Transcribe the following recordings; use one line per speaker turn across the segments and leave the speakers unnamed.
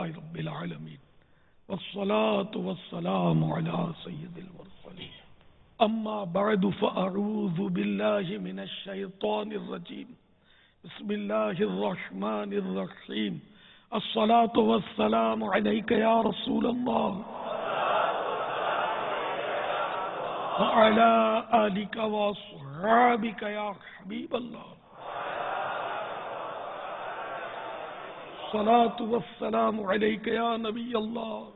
رب العالمين والصلاة والسلام على سيد المرسلين أما بعد فأعوذ بالله من الشيطان الرجيم بسم الله الرحمن الرحيم الصلاة والسلام عليك يا رسول الله وعلى آلك وأصحابك يا حبيب الله الصلاة والسلام عليك يا نبي الله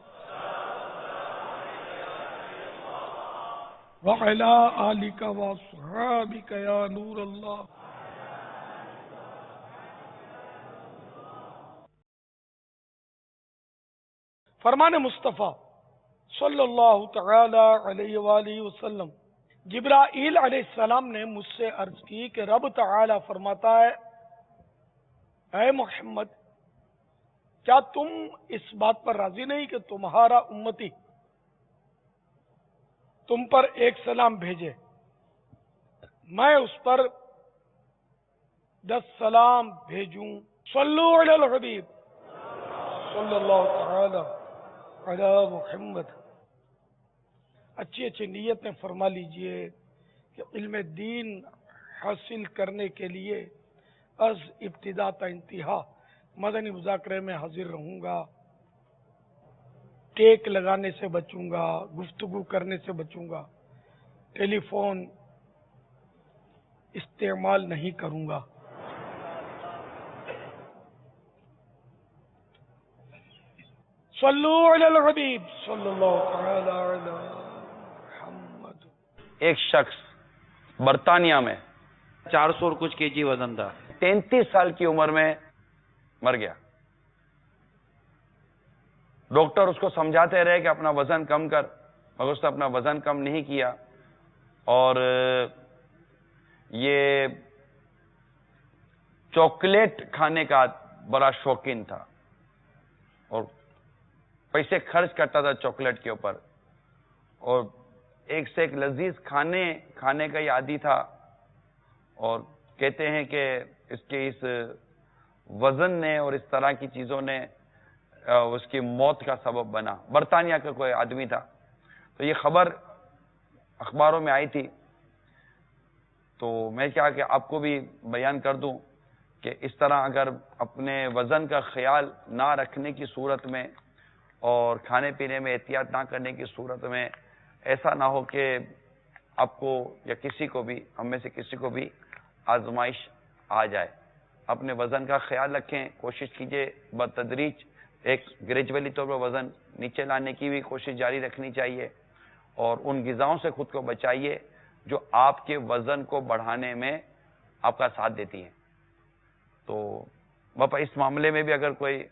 وعلى آلك وأصحابك يا نور الله فرمان مصطفیٰ صلی اللہ تعالی علیہ وآلہ وسلم جبرائیل علیہ السلام نے مجھ سے عرض کی کہ رب تعالی فرماتا ہے اے محمد کیا تم اس بات پر راضی نہیں کہ تمہارا امتی تم پر ایک سلام بھیجے میں اس پر 10 سلام بھیجوں صلو علی الحبیب صلی اللہ تعالی علی محمد اچھی نیتیں فرما لیجئے کہ علم دین حاصل کرنے کے لیے از ابتدا تا انتہا مدنی مذاکرے میں حاضر رہوں گا ٹیک لگانے سے بچوں گا گفتگو کرنے سے بچوں گا ٹیلی فون استعمال نہیں کروں گا صلو علی الحبیب صلی اللہ تعالی علی محمد
ایک شخص برطانیہ میں 400 اور کچھ kg وزن تھا 33 سال کی عمر میں مر گیا ڈاکٹر اس کو سمجھاتے رہے کہ اپنا وزن کم کر مگر اس نے اپنا وزن کم نہیں کیا اور یہ چاکلیٹ کھانے کا بڑا شوقین تھا اور پیسے خرچ کرتا تھا چاکلیٹ کے اوپر اور ایک سے ایک لذیذ کھانے کا یہ عادی تھا اور کہتے ہیں کہ اس کے اس وزن نے اور اس طرح کی چیزوں نے اس کی موت کا سبب بنا برطانیہ کا کوئی آدمی تھا تو یہ خبر اخباروں میں آئی تھی تو میں کیا کہ آپ کو بھی بیان کر دوں کہ اس طرح اگر اپنے وزن کا خیال نہ رکھنے کی صورت میں اور کھانے پینے میں احتیاط نہ کرنے کی صورت میں ایسا نہ ہو کہ آپ کو یا کسی کو بھی ہم میں سے کسی کو بھی آزمائش آ جائے اپنے وزن کا خیال رکھیں کوشش کیجئے بتدریج ایک گریجولی طور پر وزن نیچے لانے کی بھی کوشش جاری رکھنی چاہیے اور ان غذاؤں سے خود کو بچائیے جو آپ کے وزن کو بڑھانے میں آپ کا ساتھ دیتی ہیں تو باپا اس معاملے میں بھی اگر کوئی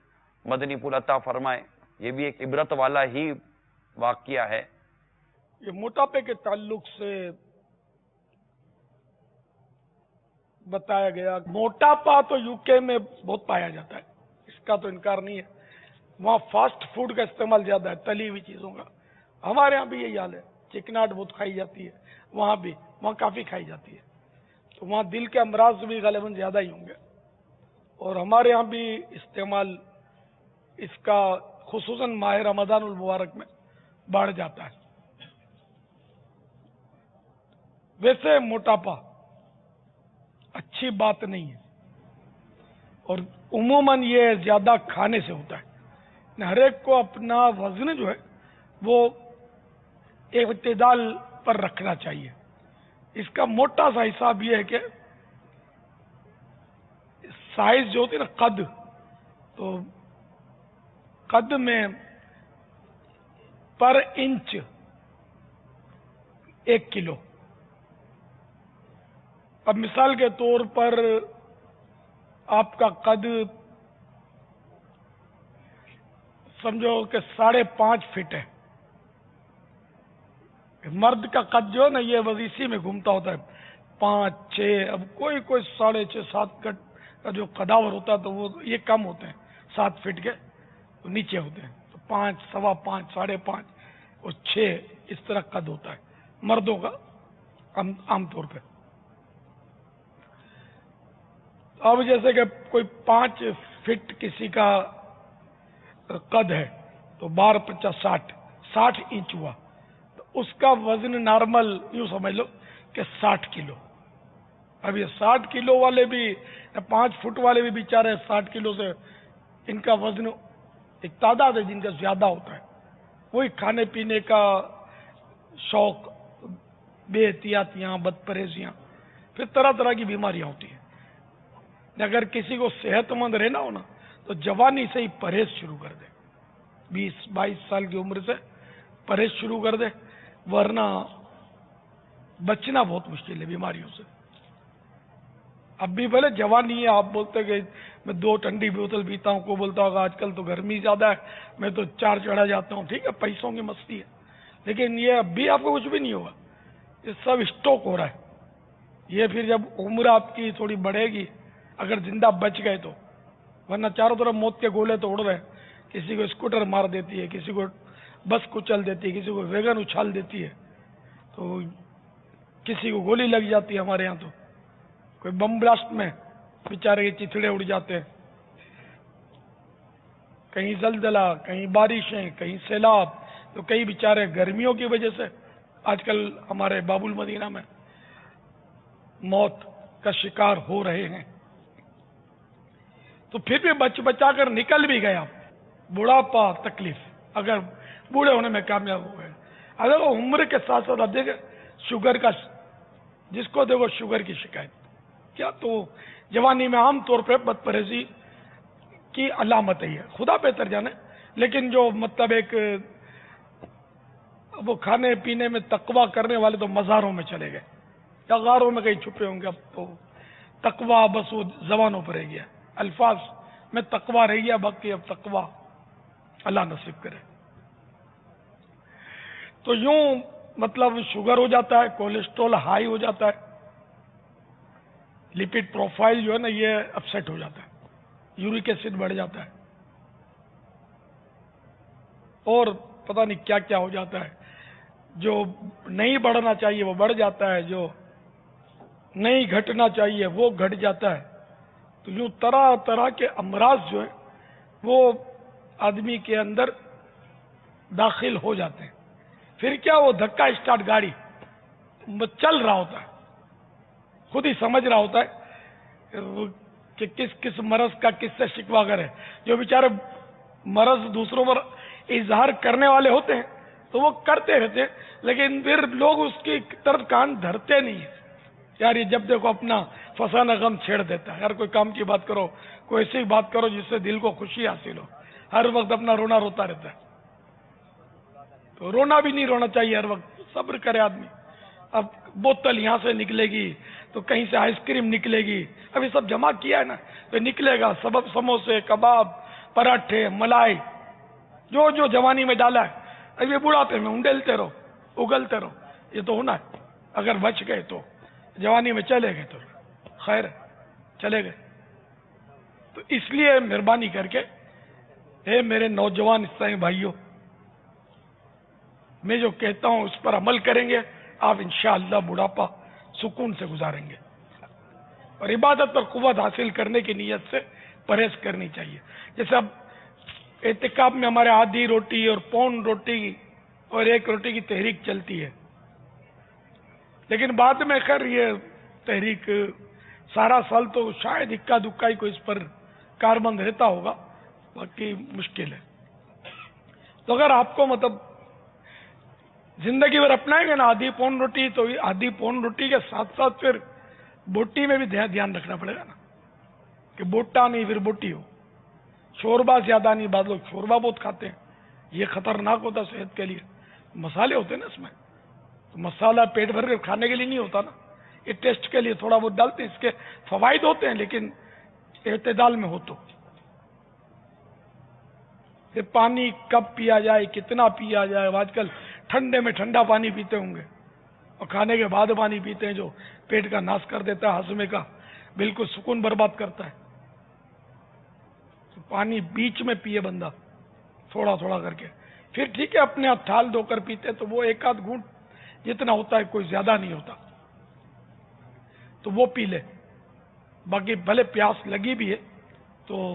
مدنی پھول عطا فرمائے یہ بھی ایک عبرت والا ہی واقعہ ہے
یہ موٹاپے کے تعلق سے بتایا گیا موٹاپا تو یو کے میں بہت پایا جاتا ہے اس کا تو انکار نہیں ہے وہاں فاسٹ فوڈ کا استعمال زیادہ ہے تلی ہوئی چیزوں کا ہمارے ہاں بھی یہی حال ہے چکناٹ بہت کھائی جاتی ہے وہاں کافی کھائی جاتی ہے تو وہاں دل کے امراض بھی غالباً زیادہ ہی ہوں گے اور ہمارے ہاں بھی استعمال اس کا خصوصاً ماہ رمضان المبارک میں بڑھ جاتا ہے ویسے موٹاپا اچھی بات نہیں ہے اور عموماً یہ زیادہ کھانے سے ہوتا ہے ہر ایک کو اپنا وزن جو ہے وہ اعتدال پر رکھنا چاہیے اس کا موٹا سا حساب یہ ہے کہ سائز جو ہوتی ہے نا قد تو قد میں پر انچ 1 کلو اب مثال کے طور پر آپ کا قد سمجھو کہ 5.5 فٹ ہے مرد کا قد جو ہے نا یہ وزیسی میں گھومتا ہوتا ہے 5, 6 اب کوئی 6.5, 7 فٹ کا جو قداور ہوتا ہے تو وہ یہ کم ہوتے ہیں 7 فٹ کے تو نیچے ہوتے ہیں تو 5, 5.25, 5.5 اور 6 اس طرح قد ہوتا ہے مردوں کا عام طور پہ اب جیسے کہ کوئی 5 فٹ کسی کا قد ہے تو 12×50 60 انچ ہوا، تو اس کا وزن نارمل یوں سمجھ لو کہ 60 کلو۔ اب یہ 60 کلو والے بھی 5 فٹ والے بھی بیچارے 60 کلو سے ان کا وزن ایک تعداد ہے جن کا زیادہ ہوتا ہے، وہی کھانے پینے کا شوق، بے احتیاطیاں، بد پرہیزیاں، پھر طرح طرح کی بیماریاں ہوتی ہیں۔ اگر کسی کو صحت مند رہنا ہو نا تو جوانی سے ہی پرہیز شروع کر دے، 20-22 سال کی عمر سے پرہیز شروع کر دے، ورنہ بچنا بہت مشکل ہے بیماریوں سے۔ اب بھی بھلے جوانی ہے، آپ بولتے کہ میں 2 ٹھنڈی بوتل پیتا ہوں، کو بولتا ہوگا آج کل تو گرمی زیادہ ہے میں تو 4 چڑھا جاتا ہوں، ٹھیک ہے پیسوں کی مستی ہے، لیکن یہ اب بھی آپ کو کچھ بھی نہیں ہوگا، یہ سب اسٹاک ہو رہا ہے۔ یہ پھر جب عمر آپ کی تھوڑی بڑھے گی، اگر زندہ بچ گئے تو، ورنہ چاروں طرف موت کے گولے تو اڑ رہے ہیں، کسی کو اسکوٹر مار دیتی ہے، کسی کو بس کچل دیتی ہے، کسی کو ویگن اچھال دیتی ہے، تو کسی کو گولی لگ جاتی ہے، ہمارے یہاں تو کوئی بم بلاسٹ میں بیچارے کے چتھڑے اڑ جاتے ہیں، کہیں زلزلہ، کہیں بارشیں، کہیں سیلاب، تو کئی بیچارے گرمیوں کی وجہ سے آج کل ہمارے باب المدینہ میں موت کا شکار ہو رہے ہیں۔ تو پھر بھی بچ بچا کر نکل بھی گیا، بڑھاپا تکلیف، اگر بوڑھے ہونے میں کامیاب ہو گئے، اگر وہ عمر کے ساتھ ساتھ اب دیکھیں شوگر کا، جس کو دیکھو شوگر کی شکایت، کیا تو جوانی میں عام طور پہ بد پرہیزی کی علامت ہے، یہ خدا بہتر جانے، لیکن جو مطلب ایک وہ کھانے پینے میں تقویٰ کرنے والے تو مزاروں میں چلے گئے یا غاروں میں کہیں چھپے ہوں گے، اب تو تقویٰ بس وہ زبانوں پر رہ گیا، الفاظ میں تقویٰ رہ گیا، باقی اب تقویٰ اللہ نصیب کرے۔ تو یوں مطلب شوگر ہو جاتا ہے، کولیسٹرول ہائی ہو جاتا ہے، لپڈ پروفائل جو ہے نا یہ اپسیٹ ہو جاتا ہے، یورک ایسڈ بڑھ جاتا ہے، اور پتہ نہیں کیا کیا ہو جاتا ہے، جو نہیں بڑھنا چاہیے وہ بڑھ جاتا ہے، جو نہیں گھٹنا چاہیے وہ گھٹ جاتا ہے۔ تو یوں طرح طرح کے امراض جو ہیں وہ آدمی کے اندر داخل ہو جاتے ہیں، پھر کیا وہ دھکا اسٹارٹ گاڑی چل رہا ہوتا ہے، خود ہی سمجھ رہا ہوتا ہے کہ کس کس مرض کا کس سے شکوہ کرے۔ جو بیچارے مرض دوسروں پر اظہار کرنے والے ہوتے ہیں تو وہ کرتے رہتے ہیں، لیکن پھر لوگ اس کی طرف کان دھرتے نہیں ہیں۔ یار یہ جب دیکھو اپنا فسانہ غم چھیڑ دیتا ہے، ہر کوئی کام کی بات کرو، کوئی ایسی بات کرو جس سے دل کو خوشی حاصل ہو، ہر وقت اپنا رونا روتا رہتا ہے۔ تو رونا بھی نہیں رونا چاہیے، ہر وقت صبر کرے آدمی۔ اب بوتل یہاں سے نکلے گی تو کہیں سے آئس کریم نکلے گی، اب یہ سب جمع کیا ہے نا تو نکلے گا، سبب سموسے، کباب، پراٹھے، ملائی، جو جو جوانی میں ڈالا ہے، اب یہ بڑھاپے میں انڈیلتے رہو، اگلتے رہو، یہ تو ہونا ہے۔ اگر بچ گئے تو جوانی میں چلے گئے تو خیر چلے گئے۔ تو اس لیے مہربانی کر کے اے میرے نوجوان اسلامی بھائیوں، میں جو کہتا ہوں اس پر عمل کریں گے، آپ انشاءاللہ بڑھاپا سکون سے گزاریں گے، اور عبادت پر قوت حاصل کرنے کی نیت سے پرہیز کرنی چاہیے۔ جیسے اب اعتکاف میں ہمارے آدھی روٹی اور پون روٹی اور 1 روٹی کی تحریک چلتی ہے، لیکن بعد میں خیر یہ تحریک سارا سال تو شاید اکا دکا ہی کوئی اس پر کاربند رہتا ہوگا، باقی مشکل ہے۔ تو اگر آپ کو مطلب زندگی بھر اپنائیں گے نا آدھی پون روٹی، تو آدھی پون روٹی کے ساتھ ساتھ پھر بوٹی میں بھی دھیان رکھنا پڑے گا نا، کہ بوٹا نہیں پھر بوٹی ہو، شوربا زیادہ نہیں، بعض لوگ شوربا بہت کھاتے ہیں، یہ خطرناک ہوتا صحت کے لیے، مسالے ہوتے ہیں نا اس میں، تو مسالہ پیٹ بھر کے کھانے کے لیے نہیں ہوتا نا، یہ ٹیسٹ کے لیے تھوڑا بہت ڈالتے ہیں، اس کے فوائد ہوتے ہیں لیکن اعتدال میں ہو تو۔ پھر پانی کب پیا جائے، کتنا پیا جائے، آج کل ٹھنڈے میں ٹھنڈا پانی پیتے ہوں گے، اور کھانے کے بعد پانی پیتے ہیں جو پیٹ کا ناش کر دیتا ہے، ہاضمے کا بالکل سکون برباد کرتا ہے۔ تو پانی بیچ میں پیے بندہ، تھوڑا تھوڑا کر کے، پھر ٹھیک ہے اپنے ہاتھ تھال دھو کر پیتے تو وہ 1 آدھ گھونٹ جتنا ہوتا ہے، کوئی زیادہ نہیں ہوتا، تو وہ پی لے۔ باقی بھلے پیاس لگی بھی ہے تو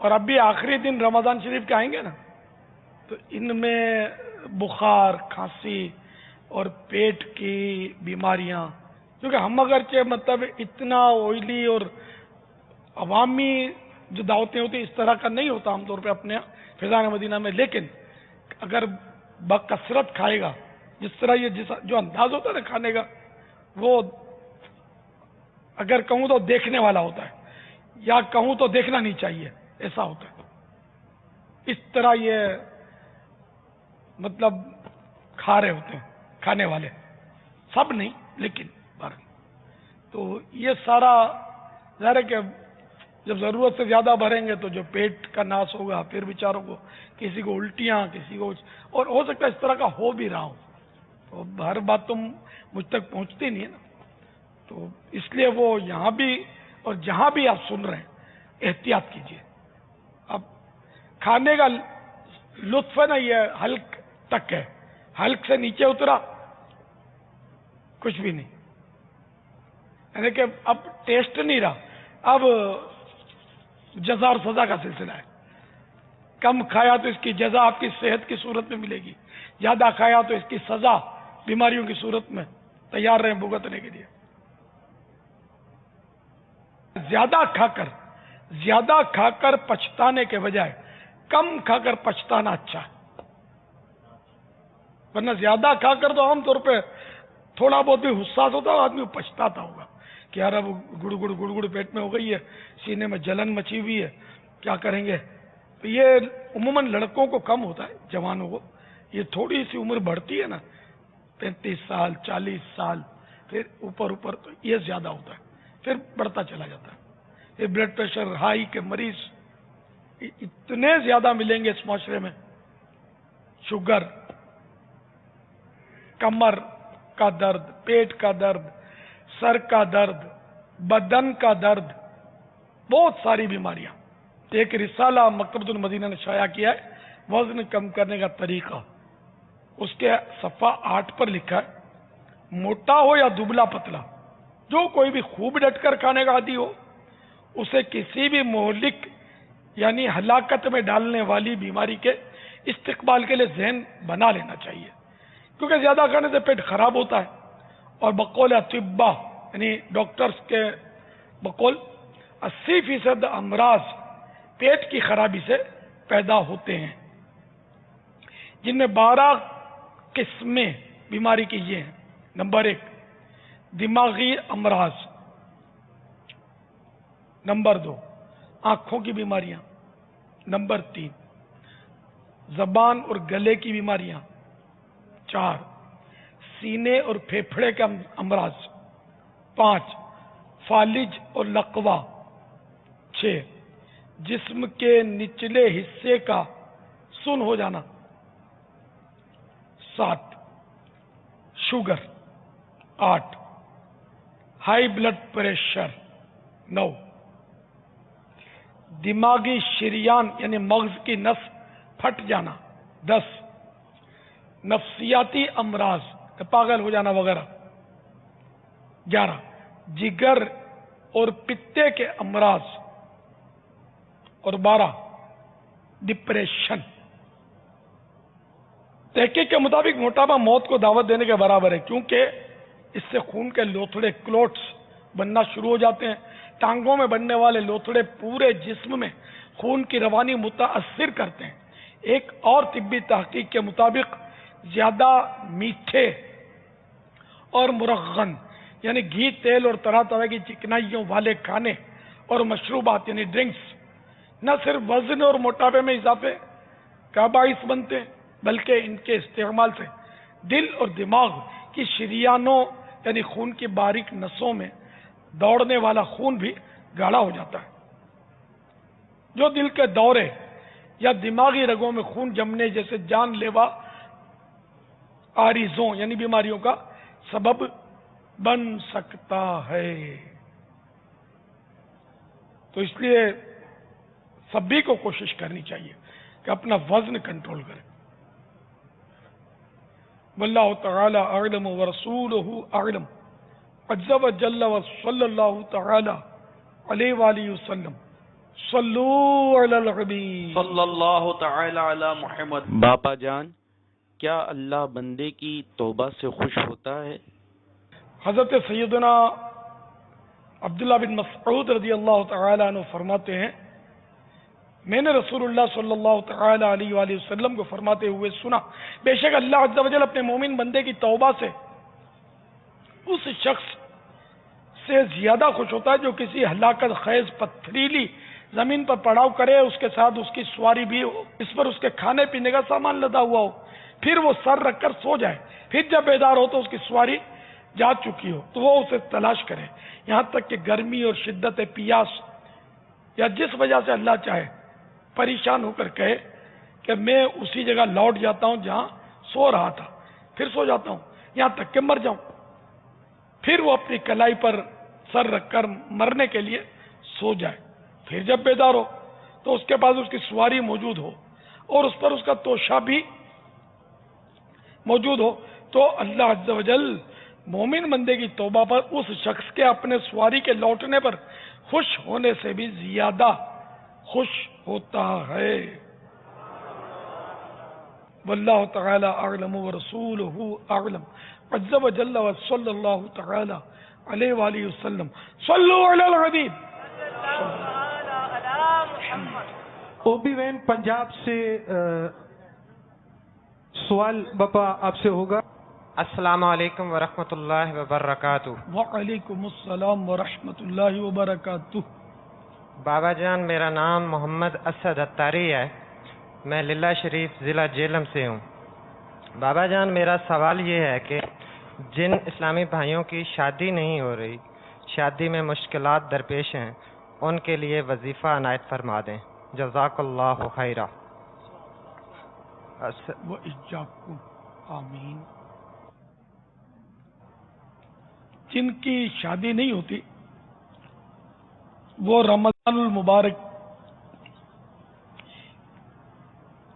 اور اب بھی آخری دن رمضان شریف کے آئیں گے نا، تو ان میں بخار، کھانسی اور پیٹ کی بیماریاں، کیونکہ ہم اگرچہ مطلب اتنا آئلی اور عوامی جو دعوتیں ہوتی ہیں اس طرح کا نہیں ہوتا عام طور پہ اپنے فضان مدینہ میں، لیکن اگر بکثرت کھائے گا، جس طرح یہ جو انداز ہوتا ہے نا کھانے کا، وہ اگر کہوں تو دیکھنے والا ہوتا ہے، یا کہوں تو دیکھنا نہیں چاہیے، ایسا ہوتا ہے۔ اس طرح یہ مطلب کھا رہے ہوتے ہیں کھانے والے، سب نہیں لیکن بہرحال۔ تو یہ سارا ظاہر ہے کہ جب ضرورت سے زیادہ بھریں گے تو جو پیٹ کا ناس ہوگا، پھر بیچاروں کو کسی کو الٹیاں، کسی کو، اور ہو سکتا ہے اس طرح کا ہو بھی رہا ہو، تو ہر بات تو مجھ تک پہنچتی نہیں ہے نا، تو اس لیے وہ یہاں بھی اور جہاں بھی آپ سن رہے ہیں احتیاط کیجیے۔ اب کھانے کا لطف ہے نا، یہ حلق تک ہے، حلق سے نیچے اترا کچھ بھی نہیں، یعنی کہ اب ٹیسٹ نہیں رہا، اب جزا اور سزا کا سلسلہ ہے۔ کم کھایا تو اس کی جزا آپ کی صحت کی صورت میں ملے گی، زیادہ کھایا تو اس کی سزا بیماریوں کی صورت میں، تیار رہیں بھگتنے کے لیے۔ زیادہ کھا کر پچھتانے کے بجائے کم کھا کر پچھتانا اچھا ہے، ورنہ زیادہ کھا کر تو عام طور پہ تھوڑا بہت بھی حساس ہوتا ہے، آدمی پچھتاتا ہوگا کہ یار اب گڑ گڑ پیٹ میں ہو گئی ہے، سینے میں جلن مچی ہوئی ہے، کیا کریں گے۔ تو یہ عموماً لڑکوں کو کم ہوتا ہے، جوانوں کو یہ تھوڑی سی عمر بڑھتی ہے نا، 35 سال 40 سال، پھر اوپر تو یہ زیادہ ہوتا ہے، پھر بڑھتا چلا جاتا ہے۔ یہ بلڈ پریشر ہائی کے مریض اتنے زیادہ ملیں گے اس معاشرے میں، شوگر، کمر کا درد، پیٹ کا درد، سر کا درد، بدن کا درد، بہت ساری بیماریاں۔ ایک رسالہ مکتبۃ المدینہ نے شائع کیا ہے وزن کم کرنے کا طریقہ، اس کے صفحہ 8 پر لکھا ہے، موٹا ہو یا دبلا پتلا، جو کوئی بھی خوب ڈٹ کر کھانے کا عادی ہو، اسے کسی بھی مہلک یعنی ہلاکت میں ڈالنے والی بیماری کے استقبال کے لیے ذہن بنا لینا چاہیے، کیونکہ زیادہ کھانے سے پیٹ خراب ہوتا ہے، اور بقول اطباء یعنی ڈاکٹرز کے بقول 80% امراض پیٹ کی خرابی سے پیدا ہوتے ہیں، جن میں 12 قسمیں بیماری کی یہ ہیں۔ نمبر 1 دماغی امراض، نمبر 2 آنکھوں کی بیماریاں، نمبر 3 زبان اور گلے کی بیماریاں، 4 سینے اور پھیپھڑے کے امراض، 5 فالج اور لقوہ، 6 جسم کے نچلے حصے کا سن ہو جانا، 7 شوگر، 8 ہائی بلڈ پریشر، 9 دماغی شریان یعنی مغز کی نس پھٹ جانا، 10 نفسیاتی امراض پاگل ہو جانا وغیرہ، 11 جگر اور پتے کے امراض، اور 12 ڈپریشن۔ تحقیق کے مطابق موٹاپا موت کو دعوت دینے کے برابر ہے، کیونکہ اس سے خون کے لوتھڑے کلوٹس بننا شروع ہو جاتے ہیں۔ ٹانگوں میں بننے والے لوتھڑے پورے جسم میں خون کی روانی متاثر کرتے ہیں۔ ایک اور طبی تحقیق کے مطابق زیادہ میٹھے اور مرغن یعنی گھی، تیل اور طرح طرح کی چکنائیوں والے کھانے اور مشروبات یعنی ڈرنکس نہ صرف وزن اور موٹاپے میں اضافے کا باعث بنتے ہیں، بلکہ ان کے استعمال سے دل اور دماغ کی شریانوں یعنی خون کی باریک نسوں میں دوڑنے والا خون بھی گاڑھا ہو جاتا ہے، جو دل کے دورے یا دماغی رگوں میں خون جمنے جیسے جان لیوا عارضوں یعنی بیماریوں کا سبب بن سکتا ہے۔ تو اس لیے سبھی کو کوشش کرنی چاہیے کہ اپنا وزن کنٹرول کریں۔ واللہ تعالی اعلم ورسولہ اعلم، عز وجل وصلی اللہ تعالی علیہ وآلہ وسلم۔ صلو علی الحبیب
صلی اللہ تعالی علی محمد.
باپا جان، کیا اللہ بندے کی توبہ سے خوش ہوتا ہے؟
حضرت سیدنا عبداللہ بن مسعود رضی اللہ تعالی عنہ فرماتے ہیں، میں نے رسول اللہ صلی اللہ تعالی علیہ وآلہ وسلم کو فرماتے ہوئے سنا، بے شک اللہ عز و جل اپنے مومن بندے کی توبہ سے اس شخص سے زیادہ خوش ہوتا ہے جو کسی ہلاکت خیز پتھریلی زمین پر پڑاؤ کرے، اس کے ساتھ اس کی سواری بھی ہو، اس پر اس کے کھانے پینے کا سامان لدا ہوا ہو، پھر وہ سر رکھ کر سو جائے، پھر جب بیدار ہو تو اس کی سواری جا چکی ہو تو وہ اسے تلاش کرے، یہاں تک کہ گرمی اور شدت پیاس یا جس وجہ سے اللہ چاہے پریشان ہو کر کہے کہ میں اسی جگہ لوٹ جاتا ہوں جہاں سو رہا تھا، پھر سو جاتا ہوں یہاں تک کہ مر جاؤں، پھر وہ اپنی کلائی پر سر رکھ کر مرنے کے لیے سو جائے، پھر جب بیدار ہو تو اس کے پاس اس کی سواری موجود ہو اور اس پر اس کا توشہ بھی موجود ہو، تو اللہ عز و جل مومن بندے کی توبہ پر اس شخص کے اپنے سواری کے لوٹنے پر خوش ہونے سے بھی زیادہ خوش ہوتا ہے۔ واللہ تعالی اعلم ورسولہ اعلم عز و جل وصلی اللہ تعالی علیہ وآلہ وسلم۔ صلو علی الحبیب۔
اوبی وین پنجاب سے سوال باپا آپ سے ہوگا۔
السلام علیکم ورحمۃ اللہ وبرکاتہ۔
وعلیکم السلام ورحمۃ اللہ وبرکاتہ۔
بابا جان، میرا نام محمد اسد اتاری ہے، میں للہ شریف ضلع جہلم سے ہوں۔ بابا جان، میرا سوال یہ ہے کہ جن اسلامی بھائیوں کی شادی نہیں ہو رہی، شادی میں مشکلات درپیش ہیں، ان کے لیے وظیفہ عنایت فرما دیں، جزاک اللہ خیرہ۔
وإياكم آمین۔ جن کی شادی نہیں ہوتی وہ رمضان المبارک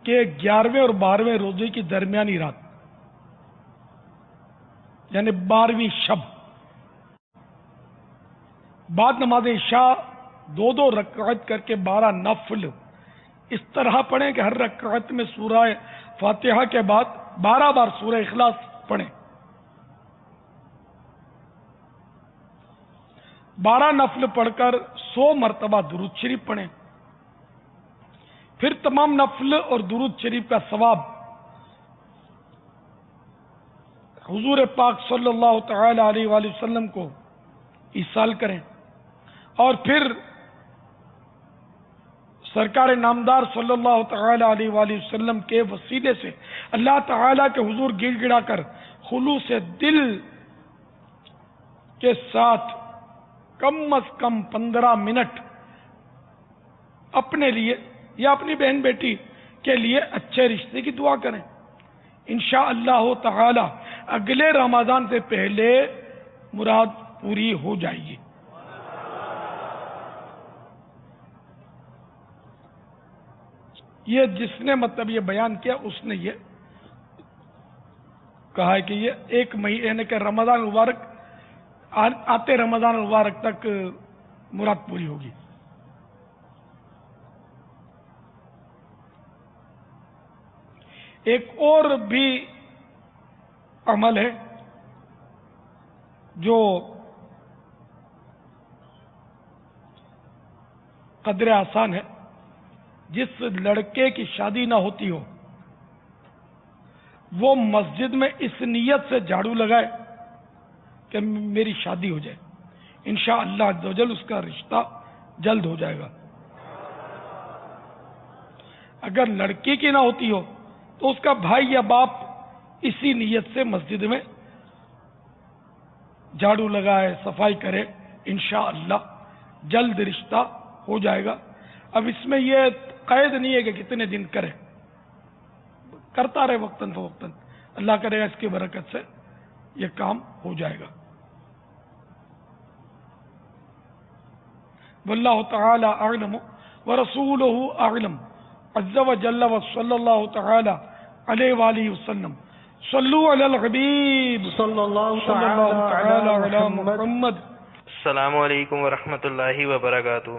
کے 11ویں اور 12ویں روزے کی درمیانی رات یعنی 12ویں شب بعد نماز عشاء 2 رکعت کر کے 12 نفل اس طرح پڑھیں کہ ہر رکعت میں سورہ فاتحہ کے بعد 12 بار سورہ اخلاص پڑھیں۔ 12 نفل پڑھ کر 100 مرتبہ درود شریف پڑھیں، پھر تمام نفل اور درود شریف کا ثواب حضور پاک صلی اللہ تعالی علیہ وآلہ وسلم کو ایصال کریں، اور پھر سرکار نامدار صلی اللہ تعالی علیہ وآلہ وسلم کے وسیلے سے اللہ تعالی کے حضور گڑ گڑا کر خلوص دل کے ساتھ کم از کم 15 منٹ اپنے لیے یا اپنی بہن بیٹی کے لیے اچھے رشتے کی دعا کریں، انشاءاللہ تعالی اگلے رمضان سے پہلے مراد پوری ہو جائے گی۔ یہ جس نے مطلب یہ بیان کیا اس نے یہ کہا ہے کہ یہ 1 مہینے کے رمضان مبارک آتے رمضان مبارک تک مراد پوری ہوگی۔ ایک اور بھی عمل ہے جو قدر آسان ہے، جس لڑکے کی شادی نہ ہوتی ہو وہ مسجد میں اس نیت سے جھاڑو لگائے کہ میری شادی ہو جائے، انشاءاللہ عز و جل اس کا رشتہ جلد ہو جائے گا۔ اگر لڑکی کی نہ ہوتی ہو تو اس کا بھائی یا باپ اسی نیت سے مسجد میں جھاڑو لگائے، صفائی کرے، انشاءاللہ جلد رشتہ ہو جائے گا۔ اب اس میں یہ قید نہیں ہے کہ کتنے دن کرے، کرتا رہے وقتاً فوقتاً، اللہ کرے گا اس کی برکت سے یہ کام ہو جائے گا۔ واللہ تعالی اعلم ورسولہ اعلم عز و جل وصلی اللہ تعالی علیہ وآلہ وسلم۔ صلو علی الحبیب
صلی اللہ
تعالی علی محمد۔
السلام علیکم ورحمۃ اللہ وبرکاتہ۔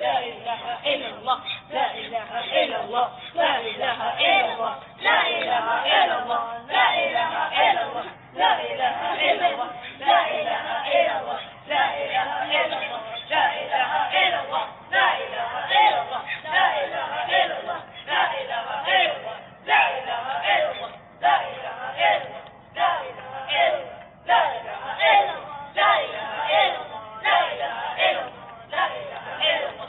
لا إله إلا الله لا إله إلا الله لا إله إلا الله لا إله إلا الله لا إله إلا الله لا إله إلا الله لا إله إلا الله لا إله إلا الله لا إله إلا الله لا إله إلا الله لا إله إلا الله لا إله إلا الله لا إله إلا الله لا إله إلا الله لا إله إلا الله لا إله إلا الله لا إله إلا الله لا إله إلا الله لا إله إلا الله।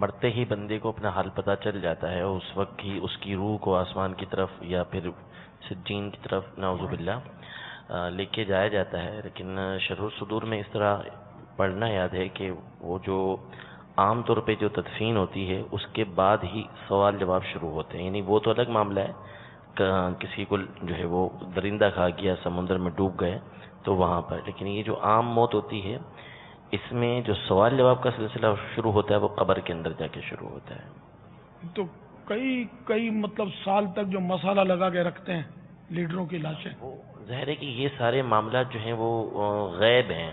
مرتے ہی بندے کو اپنا حال پتہ چل جاتا ہے، اس وقت ہی اس کی روح کو آسمان کی طرف یا پھر سجین کی طرف نعوذ باللہ لے کے جایا جاتا ہے. لیکن شرح الصدور میں اس طرح پڑھنا یاد ہے کہ وہ جو عام طور پہ جو تدفین ہوتی ہے اس کے بعد ہی سوال جواب شروع ہوتے ہیں. یعنی وہ تو الگ معاملہ ہے، کسی کو جو ہے وہ درندہ کھا گیا، سمندر میں ڈوب گئے تو وہاں پر. لیکن یہ جو عام موت ہوتی ہے اس میں جو سوال جواب کا سلسلہ شروع ہوتا ہے وہ قبر کے اندر جا کے شروع ہوتا ہے.
تو کئی مطلب سال تک جو مسالہ لگا کے رکھتے ہیں لیڈروں کی لاشیں.
ظاہر ہے کہ یہ سارے معاملات جو ہیں وہ غیب ہیں.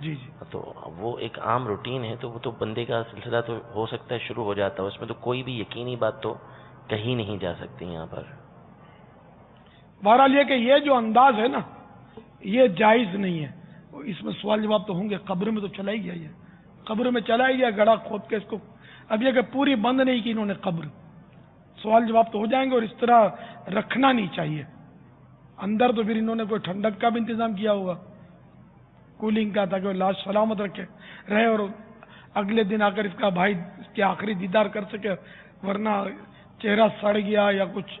جی جی.
تو وہ ایک عام روٹین ہے، تو وہ تو بندے کا سلسلہ تو ہو سکتا ہے شروع ہو جاتا ہے، اس میں تو کوئی بھی یقینی بات تو کہیں نہیں جا سکتی یہاں پر.
بہرحال یہ کہ یہ جو انداز ہے نا یہ جائز نہیں ہے. اس میں سوال جواب تو ہوں گے، قبر میں تو چلا ہی گیا، یہ قبر میں چلا ہی گیا گڑھا کھود کے اس کو. اب یہ کہ پوری بند نہیں کی انہوں نے قبر، سوال جواب تو ہو جائیں گے. اور اس طرح رکھنا نہیں چاہیے اندر. تو پھر انہوں نے کوئی ٹھنڈک کا بھی انتظام کیا ہوگا، کولنگ کا، تاکہ وہ لاش سلامت رہے اور اگلے دن آ کر اس کا بھائی اس کے آخری دیدار کر سکے، ورنہ چہرہ سڑ گیا یا کچھ.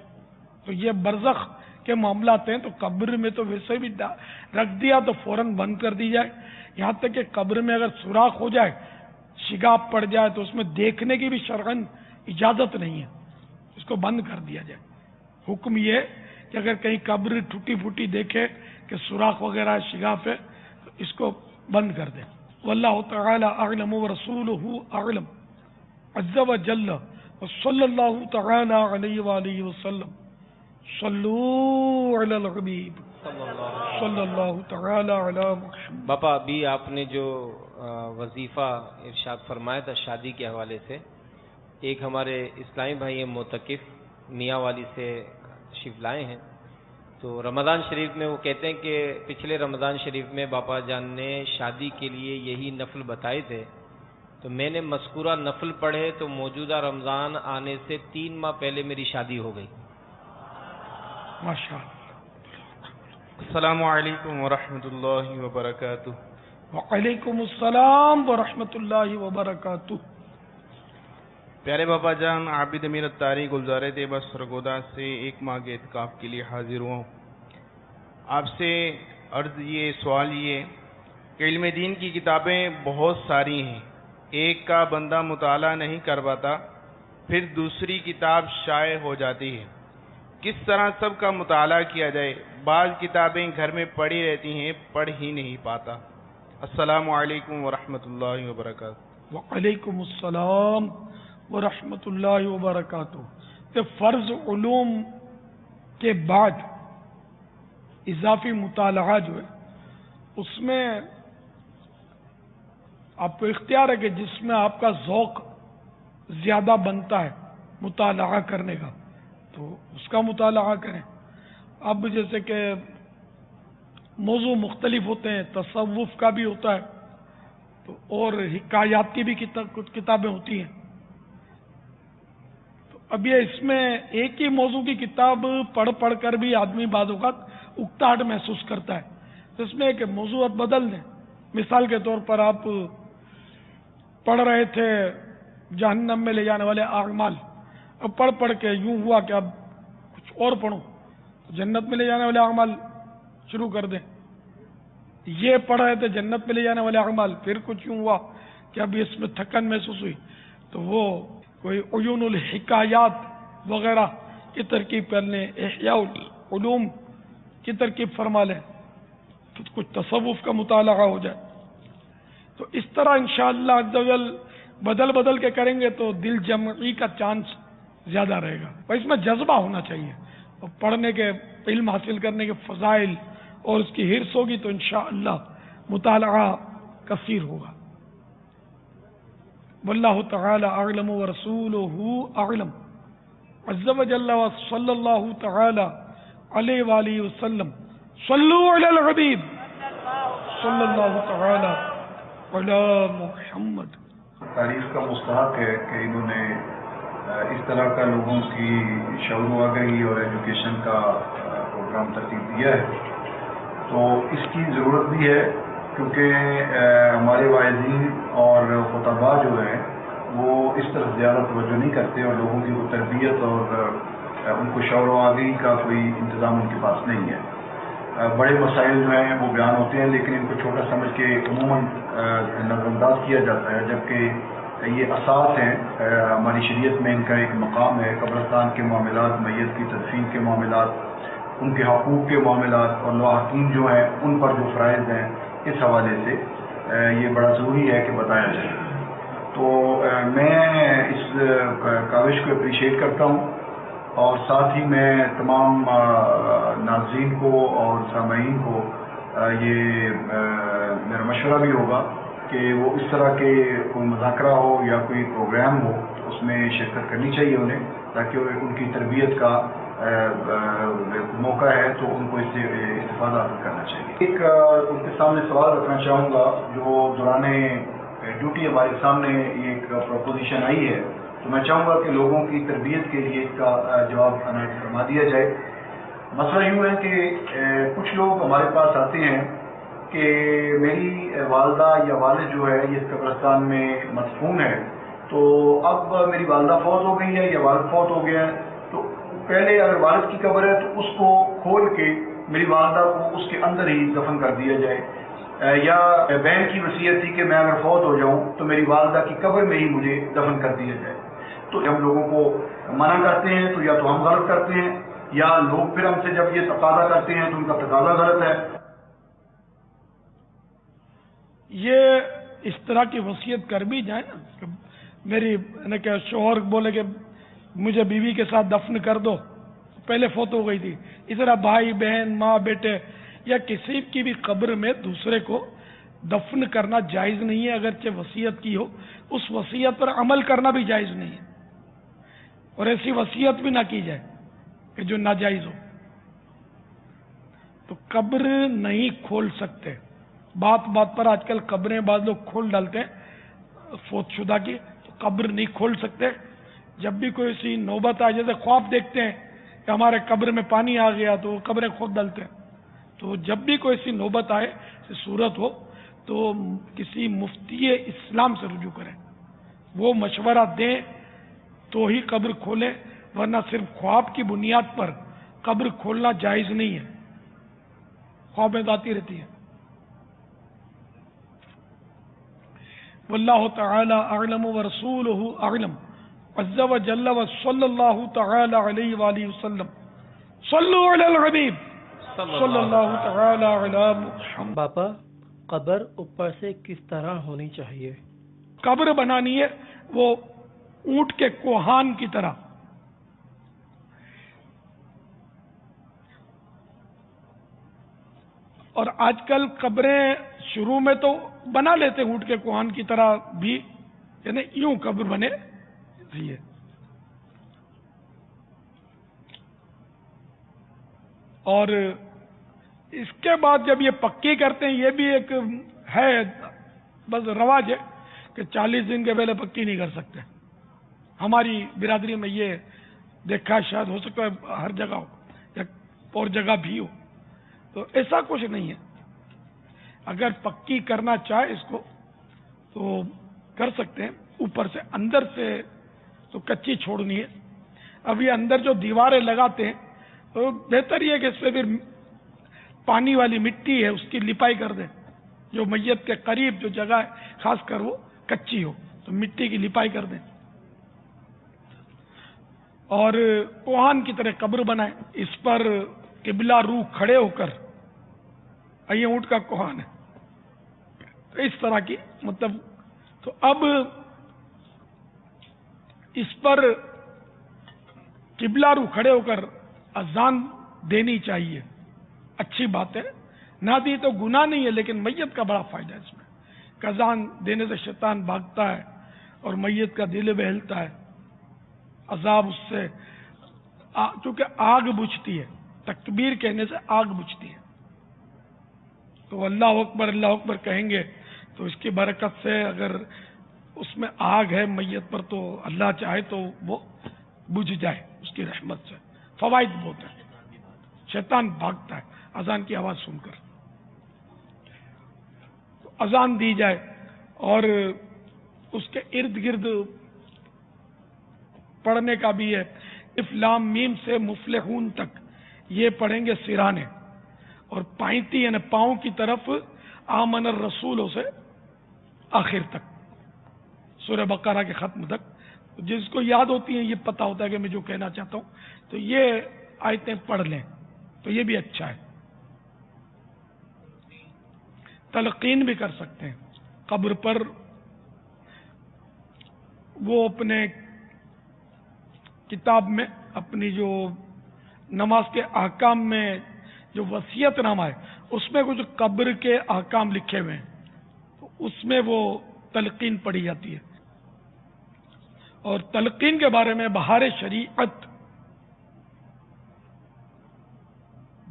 تو یہ برزخ کے معاملات ہیں. تو قبر میں تو ویسے بھی رکھ دیا تو فوراً بند کر دی جائے. یہاں تک کہ قبر میں اگر سوراخ ہو جائے، شگاف پڑ جائے تو اس میں دیکھنے کی بھی شرعاً اجازت نہیں ہے، اس کو بند کر دیا جائے. حکم یہ کہ اگر کہیں قبر ٹوٹی پھوٹی دیکھے کہ سوراخ وغیرہ شگاف ہے تو اس کو بند کر دیں. واللہ تعالی اعلم ورسولہ اعلم عز وجل وصلی اللہ تعالی علیہ وآلہ وسلم. صلو علی الحبیب صلی اللہ تعالی علی محمد.
باپا ابھی آپ نے جو وظیفہ ارشاد فرمایا تھا شادی کے حوالے سے، ایک ہمارے اسلامی بھائی معتکف میاں والی سے تشریف لائے ہیں. تو رمضان شریف میں وہ کہتے ہیں کہ پچھلے رمضان شریف میں باپا جان نے شادی کے لیے یہی نفل بتائے تھے، تو میں نے مذکورہ نفل پڑھے تو موجودہ رمضان آنے سے 3 ماہ پہلے میری شادی ہو گئی.
ماشاء اللہ.
السلام علیکم ورحمۃ اللہ وبرکاتہ.
وعلیکم السلام ورحمۃ اللہ وبرکاتہ.
پیارے بابا جان، عابد امیر اتاری گلزار طیبہ سرگودا سے 1 ماہ کے اعتکاف کے لیے حاضر ہوں. آپ سے عرض یہ سوال یہ کہ علم دین کی کتابیں بہت ساری ہیں، ایک کا بندہ مطالعہ نہیں کر پاتا، پھر دوسری کتاب شائع ہو جاتی ہے. کس طرح سب کا مطالعہ کیا جائے؟ بعض کتابیں گھر میں پڑی رہتی ہیں، پڑھ ہی نہیں پاتا. السلام علیکم ورحمۃ اللہ وبرکاتہ.
وعلیکم السلام ورحمۃ اللہ وبرکاتہ. کہ فرض علوم کے بعد اضافی مطالعہ جو ہے اس میں آپ کو اختیار ہے کہ جس میں آپ کا ذوق زیادہ بنتا ہے مطالعہ کرنے کا تو اس کا مطالعہ کریں. اب جیسے کہ موضوع مختلف ہوتے ہیں، تصوف کا بھی ہوتا ہے تو اور حکایات کی بھی کچھ کتابیں ہوتی ہیں. تو اب یہ اس میں ایک ہی موضوع کی کتاب پڑھ کر بھی آدمی بعض اوقات اکتاہٹ محسوس کرتا ہے. تو اس میں کہ موضوعات بدل دیں. مثال کے طور پر آپ پڑھ رہے تھے جہنم میں لے جانے والے اعمال، اب پڑھ کے یوں ہوا کہ اب کچھ اور پڑھو تو جنت میں لے جانے والے اعمال شروع کر دیں. یہ پڑھ رہے تھے جنت میں لے جانے والے اعمال، پھر کچھ یوں ہوا کہ اب اس میں تھکن محسوس ہوئی تو وہ کوئی عیون الحکایات وغیرہ کی ترکیب کر لیں، احیاء العلوم کی ترکیب فرما لیں تو کچھ تصوف کا مطالعہ ہو جائے. تو اس طرح انشاءاللہ عز و جل بدل کے کریں گے تو دل جمعی کا چانس زیادہ رہے گا. اور اس میں جذبہ ہونا چاہیے اور پڑھنے کے علم حاصل کرنے کے فضائل اور اس کی حرص ہوگی تو انشاءاللہ مطالعہ کثیر ہوگا. واللہ تعالی اعلم ورسولہ اعلم عز وجل وصلی اللہ تعالی علیہ وآلہ وسلم. صلو علی الحبیب صلی اللہ تعالی علی محمد.
تعریف کا مستحق ہے کہ انہوں نے اس طرح کا لوگوں کی شعور و آگاہی اور ایجوکیشن کا پروگرام ترتیب دیا ہے. تو اس کی ضرورت بھی ہے کیونکہ ہمارے واعظین اور خطباء جو ہیں وہ اس طرف زیادہ توجہ نہیں کرتے اور لوگوں کی وہ تربیت اور ان کو شعور و آگاہی کا کوئی انتظام ان کے پاس نہیں ہے. بڑے مسائل جو ہیں وہ بیان ہوتے ہیں لیکن ان کو چھوٹا سمجھ کے عموماً نظر انداز کیا جاتا ہے، جبکہ یہ اساس ہیں. ہماری شریعت میں ان کا ایک مقام ہے. قبرستان کے معاملات، میت کی تدفین کے معاملات، ان کے حقوق کے معاملات اور لواحقین جو ہیں ان پر جو فرائض ہیں، اس حوالے سے یہ بڑا ضروری ہے کہ بتایا جائے. تو میں اس کاوش کو اپریشیٹ کرتا ہوں اور ساتھ ہی میں تمام ناظرین کو اور سامعین کو یہ میرا مشورہ بھی ہوگا کہ وہ اس طرح کے کوئی مذاکرہ ہو یا کوئی پروگرام ہو اس میں شرکت کرنی چاہیے انہیں، تاکہ ان کی تربیت کا موقع ہے تو ان کو اس سے استفادہ حاصل کرنا چاہیے. ایک ان کے سامنے سوال رکھنا چاہوں گا. جو دوران ڈیوٹی ہمارے سامنے ایک پروپوزیشن آئی ہے تو میں چاہوں گا کہ لوگوں کی تربیت کے لیے اس کا جواب عنایت فرما دیا جائے. مسئلہ یوں ہے کہ کچھ لوگ ہمارے پاس آتے ہیں کہ میری والدہ یا والد جو ہے یہ قبرستان میں مدفون ہے، تو اب میری والدہ فوت ہو گئی ہے یا والد فوت ہو گیا ہے، تو پہلے اگر والد کی قبر ہے تو اس کو کھول کے میری والدہ کو اس کے اندر ہی دفن کر دیا جائے، یا بہن کی وصیت تھی کہ میں اگر فوت ہو جاؤں تو میری والدہ کی قبر میں ہی مجھے دفن کر دیا جائے. تو ہم لوگوں کو منع کرتے ہیں تو یا تو ہم غلط کرتے ہیں یا لوگ پھر ہم سے جب یہ تقاضا کرتے ہیں تو ان کا تقاضا غلط ہے.
یہ اس طرح کی وصیت کر بھی جائے نا، میری کہ شوہر بولے کہ مجھے بیوی کے ساتھ دفن کر دو، پہلے فوت ہو گئی تھی، اس طرح بھائی بہن ماں بیٹے یا کسی کی بھی قبر میں دوسرے کو دفن کرنا جائز نہیں ہے. اگرچہ وصیت کی ہو اس وصیت پر عمل کرنا بھی جائز نہیں ہے، اور ایسی وصیت بھی نہ کی جائے کہ جو ناجائز ہو. تو قبر نہیں کھول سکتے. بات بات پر آج کل قبریں بعض لوگ کھول ڈالتے ہیں فوت شدہ کی، تو قبر نہیں کھول سکتے. جب بھی کوئی ایسی نوبت آئے، جیسے خواب دیکھتے ہیں کہ ہمارے قبر میں پانی آ گیا تو وہ قبریں کھود ڈالتے ہیں، تو جب بھی کوئی ایسی نوبت آئے، صورت ہو، تو کسی مفتی اسلام سے رجوع کریں، وہ مشورہ دیں تو ہی قبر کھولیں، ورنہ صرف خواب کی بنیاد پر قبر کھولنا جائز نہیں ہے. خوابیں آتی رہتی ہیں. واللہ تعالی اعلم ورسولہ اعلم عز وجل وصلی اللہ تعالی علیہ وآلہ وسلم. صلو علی الحبیب صلی اللہ تعالی علی محمد.
باپا، قبر اوپر سے کس طرح ہونی چاہیے؟
قبر بنانی ہے وہ اونٹ کے کوہان کی طرح. اور آج کل قبریں شروع میں تو بنا لیتے اونٹ کے کوہان کی طرح بھی، یعنی یوں قبر بنے ہے. اور اس کے بعد جب یہ پکی کرتے ہیں، یہ بھی ایک ہے بس رواج ہے کہ 40 دن کے پہلے پکی نہیں کر سکتے. ہماری برادری میں یہ دیکھا، شاید ہو سکتا ہے ہر جگہ ہو یا اور جگہ بھی ہو، تو ایسا کچھ نہیں ہے. اگر پکی کرنا چاہے اس کو تو کر سکتے ہیں. اوپر سے، اندر سے تو کچی چھوڑنی ہے. اب یہ اندر جو دیواریں لگاتے ہیں تو بہتر یہ کہ اس پہ پھر پانی والی مٹی ہے اس کی لپائی کر دیں. جو میت کے قریب جو جگہ ہے خاص کر وہ کچی ہو تو مٹی کی لپائی کر دیں، اور کوہان کی طرح قبر بنائیں. اس پر قبلہ رو کھڑے ہو کر، یہ اونٹ کا کوہان ہے، تو اس طرح کی مطلب. تو اب اس پر قبلہ رو کھڑے ہو کر اذان دینی چاہیے. اچھی بات ہے، نہ دی تو گناہ نہیں ہے، لیکن میت کا بڑا فائدہ ہے اس میں. اذان دینے سے شیطان بھاگتا ہے اور میت کا دل بہلتا ہے. عذاب اس سے، چونکہ آگ بجھتی ہے، تکبیر کہنے سے آگ بجھتی ہے. تو اللہ اکبر کہیں گے تو اس کی برکت سے اگر اس میں آگ ہے میت پر تو اللہ چاہے تو وہ بجھ جائے اس کی رحمت سے. فوائد بہت ہیں. شیطان بھاگتا ہے اذان کی آواز سن کر. اذان دی جائے اور اس کے ارد گرد پڑھنے کا بھی ہے، الف لام میم سے مفلحون تک یہ پڑھیں گے سرانے، اور پائنتی یعنی پاؤں کی طرف آمن الرسول سے آخر تک، سورہ بقرہ کے ختم تک. جس کو یاد ہوتی ہیں، یہ پتہ ہوتا ہے کہ میں جو کہنا چاہتا ہوں، تو یہ آیتیں پڑھ لیں تو یہ بھی اچھا ہے. تلقین بھی کر سکتے ہیں قبر پر. وہ اپنے کتاب میں اپنی جو نماز کے احکام میں جو وصیت نامہ ہے اس میں کچھ قبر کے احکام لکھے ہوئے ہیں، تو اس میں وہ تلقین پڑھی جاتی ہے. اور تلقین کے بارے میں بہار شریعت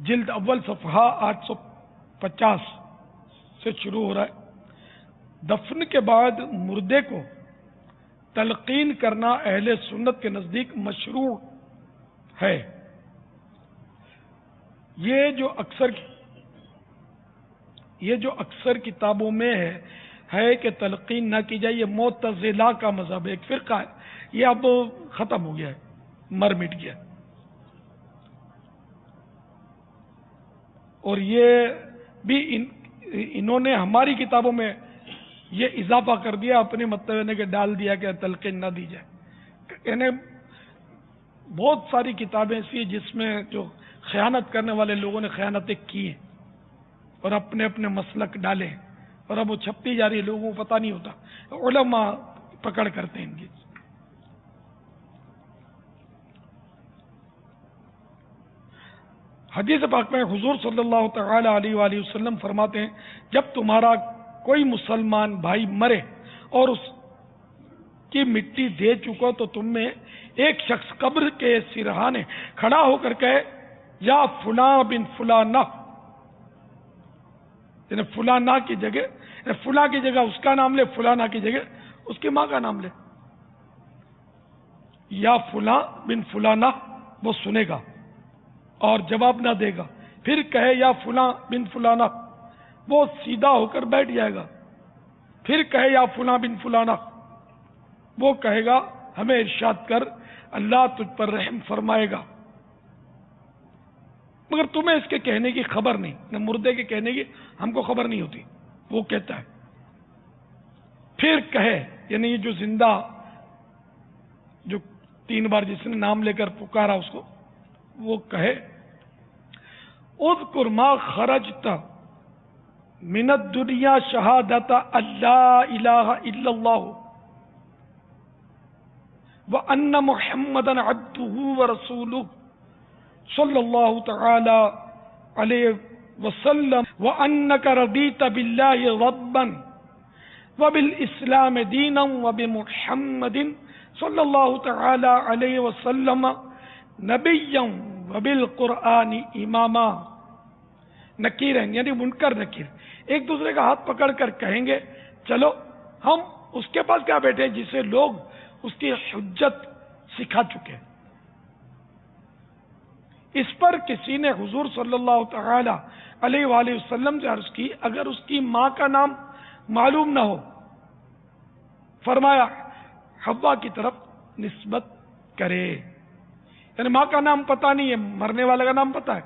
جلد اول صفحہ 850 سے شروع ہو رہا ہے. دفن کے بعد مردے کو تلقین کرنا اہل سنت کے نزدیک مشروع ہے. یہ جو اکثر کتابوں میں ہے کہ تلقین نہ کی جائے، یہ معتزلہ کا مذہب ہے، ایک فرقہ ہے، یہ اب ختم ہو گیا ہے، مر مٹ گیا ہے. اور یہ بھی انہوں نے ہماری کتابوں میں یہ اضافہ کر دیا، اپنے مطلب نے کہ ڈال دیا کہ تلقین نہ دی جائے. یعنی بہت ساری کتابیں ایسی ہیں جس میں جو خیانت کرنے والے لوگوں نے خیانتیں کی ہیں اور اپنے اپنے مسلک ڈالے، اور اب وہ چھپتی جا رہی ہے، لوگوں کو پتہ نہیں ہوتا، علماء پکڑ کرتے ہیں ان کی. حدیث پاک میں حضور صلی اللہ تعالی علیہ وآلہ وسلم فرماتے ہیں، جب تمہارا کوئی مسلمان بھائی مرے اور اس کی مٹی دے چکو تو تم میں ایک شخص قبر کے سرہانے کھڑا ہو کر کہے یا فلاں بن فلاں، یعنی فلاں کی جگہ، یعنی فلاں کی جگہ اس کا نام لے، فلاں کی جگہ اس کی ماں کا نام لے. یا فلاں بن فلاں، وہ سنے گا اور جواب نہ دے گا. پھر کہے یا فلاں بن فلاں، وہ سیدھا ہو کر بیٹھ جائے گا. پھر کہے یا فلاں بن فلاں، وہ کہے گا ہمیں ارشاد کر، اللہ تجھ پر رحم فرمائے گا. مگر تمہیں اس کے کہنے کی خبر نہیں، نہ مردے کے کہنے کی ہم کو خبر نہیں ہوتی. وہ کہتا ہے پھر کہے، یعنی یہ جو زندہ جو 3 بار جس نے نام لے کر پکارا اس کو، وہ کہے اذکر ما خرجت من الدنیا شہادت اللہ الہ الا اللہ وان محمدا عبدہ ورسولہ صلی اللہ تعالی علیہ وسلم وانک رضیت باللہ ربا وبالاسلام دینا وبمحمد صلی اللہ تعالی علیہ وسلم نبیا وبالقرآن اماما. نکیر ہیں یعنی منکر نکیر ایک دوسرے کا ہاتھ پکڑ کر کہیں گے چلو ہم اس کے پاس کیا بیٹھے جسے لوگ اس کی حجت سکھا چکے. اس پر کسی نے حضور صلی اللہ تعالی علیہ وآلہ وسلم سے عرض کی اگر اس کی ماں کا نام معلوم نہ ہو، فرمایا حوا کی طرف نسبت کرے. یعنی ماں کا نام پتہ نہیں ہے، مرنے والے کا نام پتہ ہے.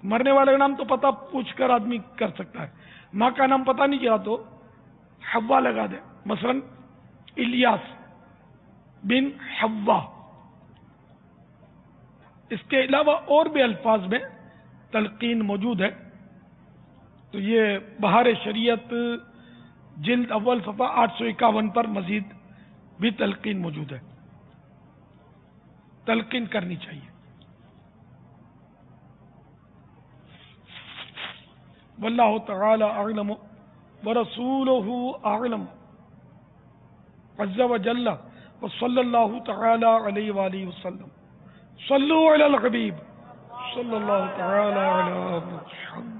مرنے والے کا نام تو پتہ پوچھ کر آدمی کر سکتا ہے، ماں کا نام پتہ نہیں کیا تو حوا لگا دے. مثلا الیاس بن حوا. اس کے علاوہ اور بھی الفاظ میں تلقین موجود ہے. تو یہ بہار شریعت جلد اول صفحہ 851 پر مزید بھی تلقین موجود ہے. تلقین کرنی چاہیے. واللہ تعالی اعلم ورسولہ اعلم عز وجل وصلی اللہ تعالی علیہ وآلہ وسلم. صلوا علی الحبیب صلی اللہ تعالی علی محمد.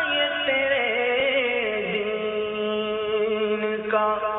یہ تیرے کا